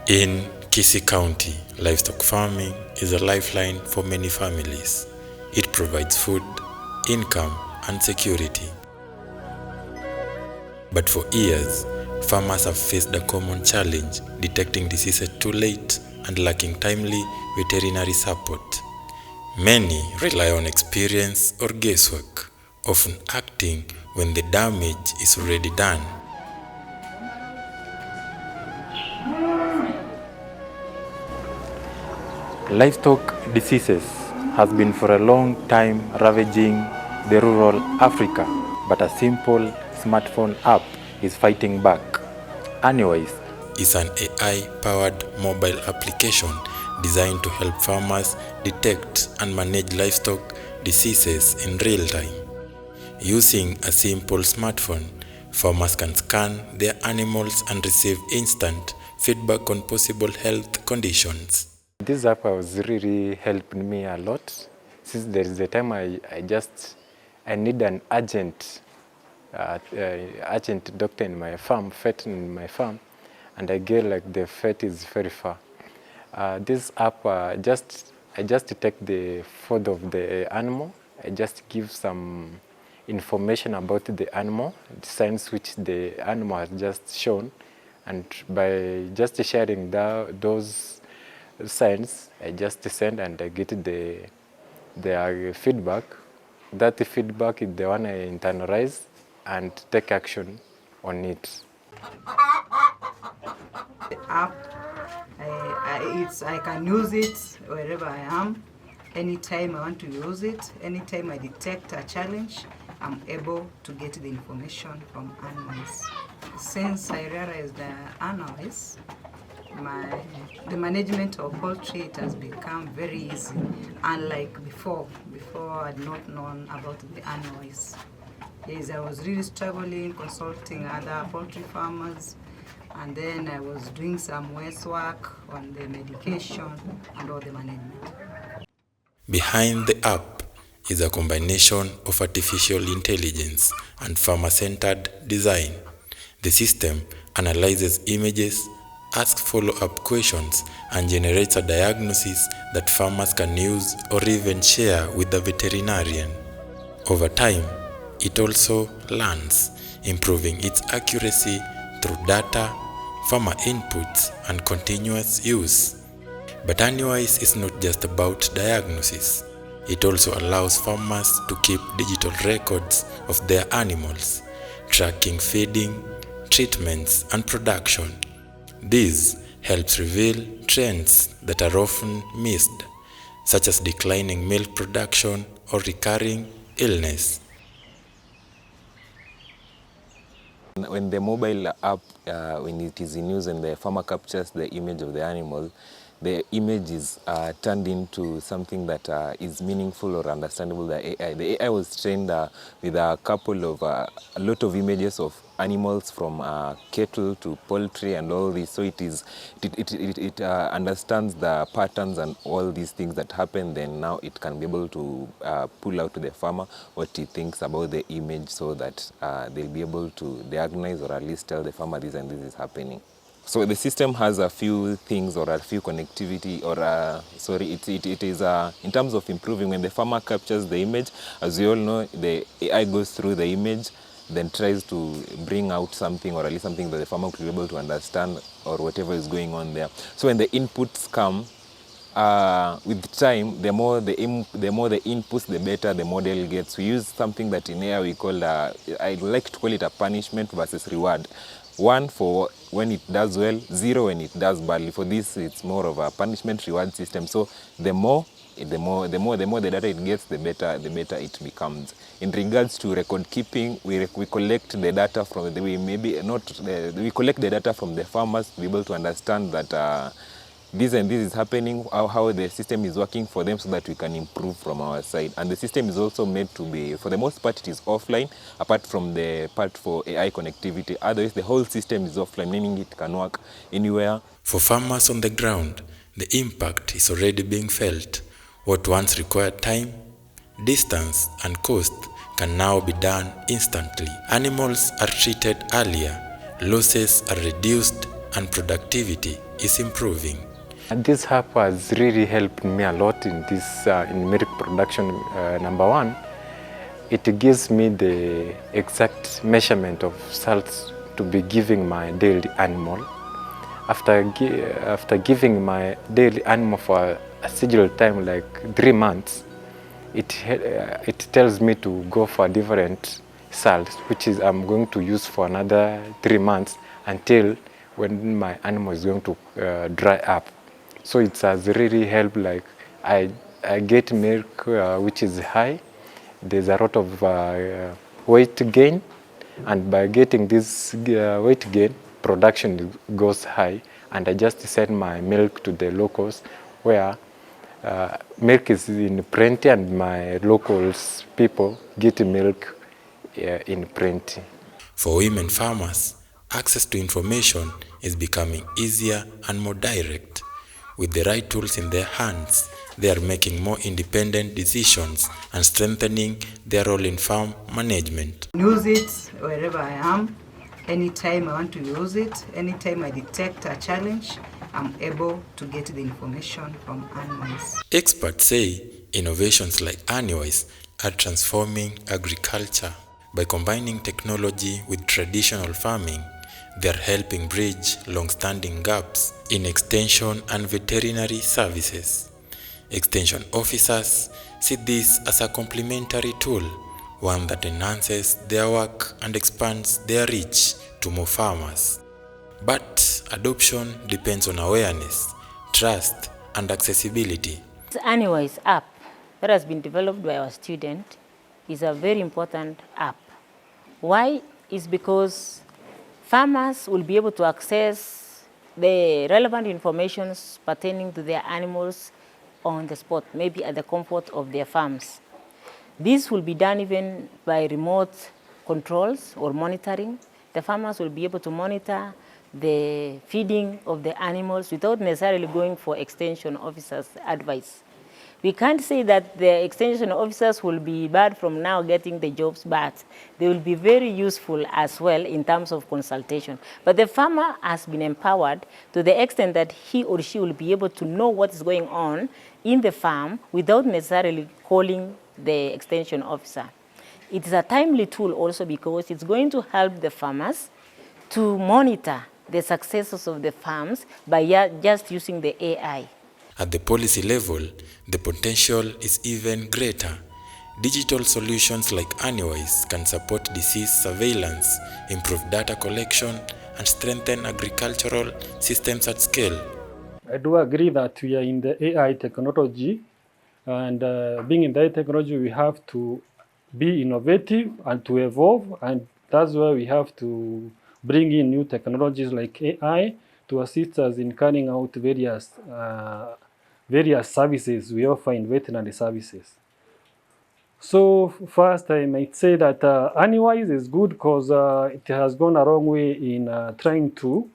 In Kisii County, livestock farming is a lifeline for many families. It provides food, income, and security. But for years, farmers have faced a common challenge: detecting diseases too late and lacking timely veterinary support. Many rely on experience or guesswork, often acting when the damage is already done. Livestock diseases has been for a long time ravaging the rural Africa, but a simple smartphone app is fighting back. Aniwise is an AI-powered mobile application designed to help farmers detect and manage livestock diseases in real time. Using a simple smartphone, farmers can scan their animals and receive instant feedback on possible health conditions. This app has really helped me a lot, since there is a time I need an urgent doctor in my farm, vet in my farm, and I get like the vet is very far. This app, I just take the food of the animal. I just give some information about the animal, the signs which the animal has just shown, and by just sharing those signs, I just send and I get their feedback. That feedback is the one I internalize and take action on it. The app, I can use it wherever I am, anytime I want to use it, anytime I detect a challenge, I'm able to get the information from Aniwise. Since I realized Aniwise, the management of poultry, it has become very easy, unlike before I had not known about the Aniwise. Yes, I was really struggling consulting other poultry farmers, and then I was doing some work on the medication and all the management. Behind the app is a combination of artificial intelligence and farmer-centered design. The system analyzes images, asks follow-up questions, and generates a diagnosis that farmers can use or even share with the veterinarian. Over time, it also learns, improving its accuracy through data, farmer inputs, and continuous use. But Aniwise is not just about diagnosis. It also allows farmers to keep digital records of their animals, tracking feeding, treatments, and production. This helps reveal trends that are often missed, such as declining milk production or recurring illness. When the mobile app, when it is in use and the farmer captures the image of the animal, the image is turned into something that is meaningful or understandable by AI. The AI was trained with a lot of images of animals from cattle to poultry and all this. So it understands the patterns and all these things that happen. Then now it can be able to pull out to the farmer what he thinks about the image, so that they'll be able to diagnose or at least tell the farmer this and this is happening. So the system has a few things or a few connectivity or it is in terms of improving. When the farmer captures the image, as you all know, the AI goes through the image, then tries to bring out something or at least something that the farmer will be able to understand or whatever is going on there. So when the inputs come, with time, the more the inputs, the better the model gets. We use something that in AI we call, I like to call it a punishment versus reward. 1 for when it does well, 0 when it does badly. For this, it's more of a punishment reward system. So the more the data it gets, the better it becomes. In regards to record keeping, we collect the data from we collect the data from the farmers to be able to understand that this and this is happening, how the system is working for them, so that we can improve from our side. And the system is also made to be, for the most part, it is offline, apart from the part for AI connectivity. Otherwise, the whole system is offline, meaning it can work anywhere. For farmers on the ground, the impact is already being felt. What once required time, distance, and cost can now be done instantly. Animals are treated earlier, losses are reduced, and productivity is improving. And this app has really helped me a lot in this in milk production. Number one, it gives me the exact measurement of salts to be giving my dairy animal. After giving my dairy animal for a scheduled time like 3 months, it tells me to go for different salts, which is I'm going to use for another 3 months until when my animal is going to dry up. So it has really helped. Like I get milk which is high. There's a lot of weight gain, and by getting this weight gain, production goes high. And I just send my milk to the locals where milk is in plenty, and my locals people get milk in plenty. For women farmers, access to information is becoming easier and more direct. With the right tools in their hands, they are making more independent decisions and strengthening their role in farm management. Use it wherever I am, anytime I want to use it, anytime I detect a challenge, I'm able to get the information from Aniwise. Experts say innovations like Aniwise are transforming agriculture. By combining technology with traditional farming, they are helping bridge long-standing gaps in extension and veterinary services. Extension officers see this as a complementary tool, one that enhances their work and expands their reach to more farmers. But adoption depends on awareness, trust, and accessibility. This Aniwise app that has been developed by our student is a very important app. Why? Is because farmers will be able to access the relevant information pertaining to their animals on the spot, maybe at the comfort of their farms. This will be done even by remote controls or monitoring. The farmers will be able to monitor the feeding of the animals without necessarily going for extension officers' advice. We can't say that the extension officers will be bad from now getting the jobs, but they will be very useful as well in terms of consultation. But the farmer has been empowered to the extent that he or she will be able to know what is going on in the farm without necessarily calling the extension officer. It is a timely tool also because it's going to help the farmers to monitor the successes of the farms by just using the AI. At the policy level, the potential is even greater. Digital solutions like Aniwise can support disease surveillance, improve data collection, and strengthen agricultural systems at scale. I do agree that we are in the AI technology, and being in the AI technology, we have to be innovative and to evolve, and that's why we have to bring in new technologies like AI to assist us in carrying out various services we offer in veterinary services. So first, I might say that Aniwise is good because it has gone a long way in trying to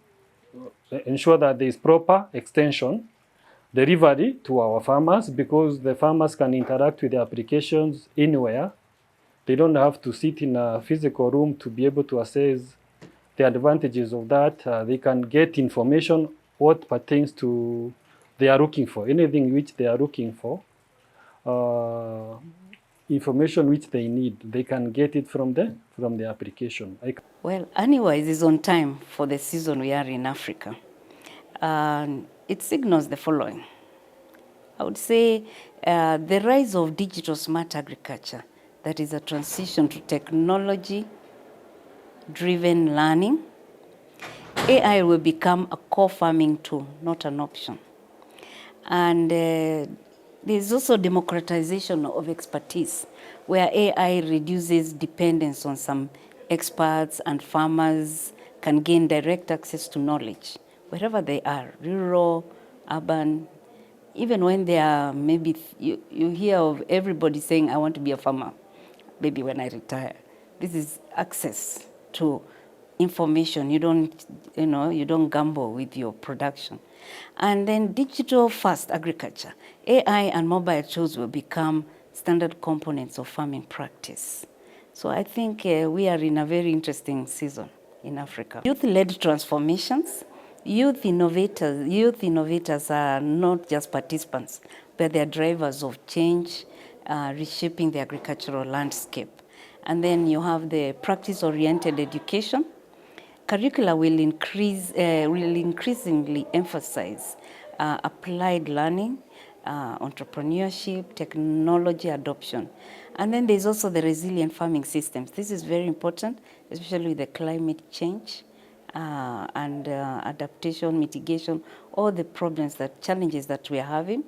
ensure that there is proper extension delivery to our farmers, because the farmers can interact with the applications anywhere. They don't have to sit in a physical room to be able to assess the advantages of that. They can get information what pertains to they are looking for, anything which they are looking for, information which they need. They can get it from the application. Well, Aniwise is on time for the season we are in Africa. It signals the following. I would say the rise of digital smart agriculture, that is a transition to technology-driven learning. AI will become a core farming tool, not an option. And there's also democratization of expertise, where AI reduces dependence on some experts, and farmers can gain direct access to knowledge wherever they are, rural, urban. Even when they are, maybe you hear of everybody saying, I want to be a farmer, maybe when I retire. This is access to information. You don't gamble with your production. And then digital first agriculture. AI and mobile tools will become standard components of farming practice. So I think we are in a very interesting season in Africa. Youth-led transformations, Youth innovators are not just participants, but they are drivers of change, reshaping the agricultural landscape. And then you have the practice-oriented education. Curricula will increasingly emphasize applied learning, entrepreneurship, technology adoption. And then there's also the resilient farming systems. This is very important, especially with the climate change and adaptation, mitigation, all the challenges that we are having.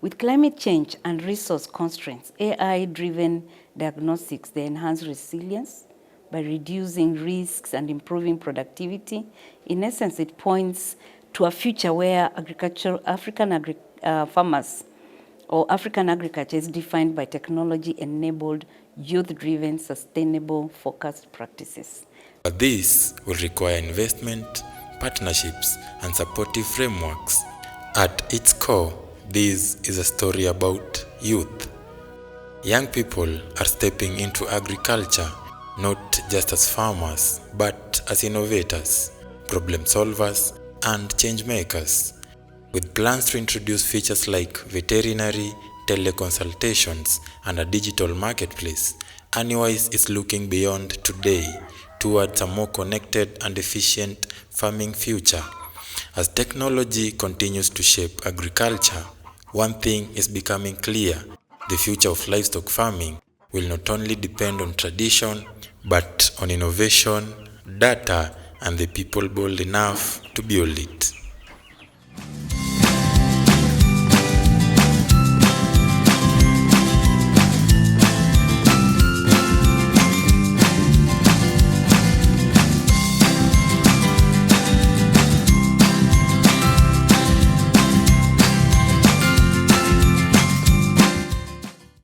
With climate change and resource constraints, AI-driven diagnostics, they enhance resilience by reducing risks and improving productivity. In essence, it points to a future where African farmers or African agriculture is defined by technology-enabled, youth-driven, sustainable, focused practices. But this will require investment, partnerships, and supportive frameworks. At its core, this is a story about youth. Young people are stepping into agriculture not just as farmers, but as innovators, problem solvers, and change makers. With plans to introduce features like veterinary, teleconsultations, and a digital marketplace, Aniwise is looking beyond today towards a more connected and efficient farming future. As technology continues to shape agriculture, one thing is becoming clear: the future of livestock farming will not only depend on tradition, but on innovation, data, and the people bold enough to build it.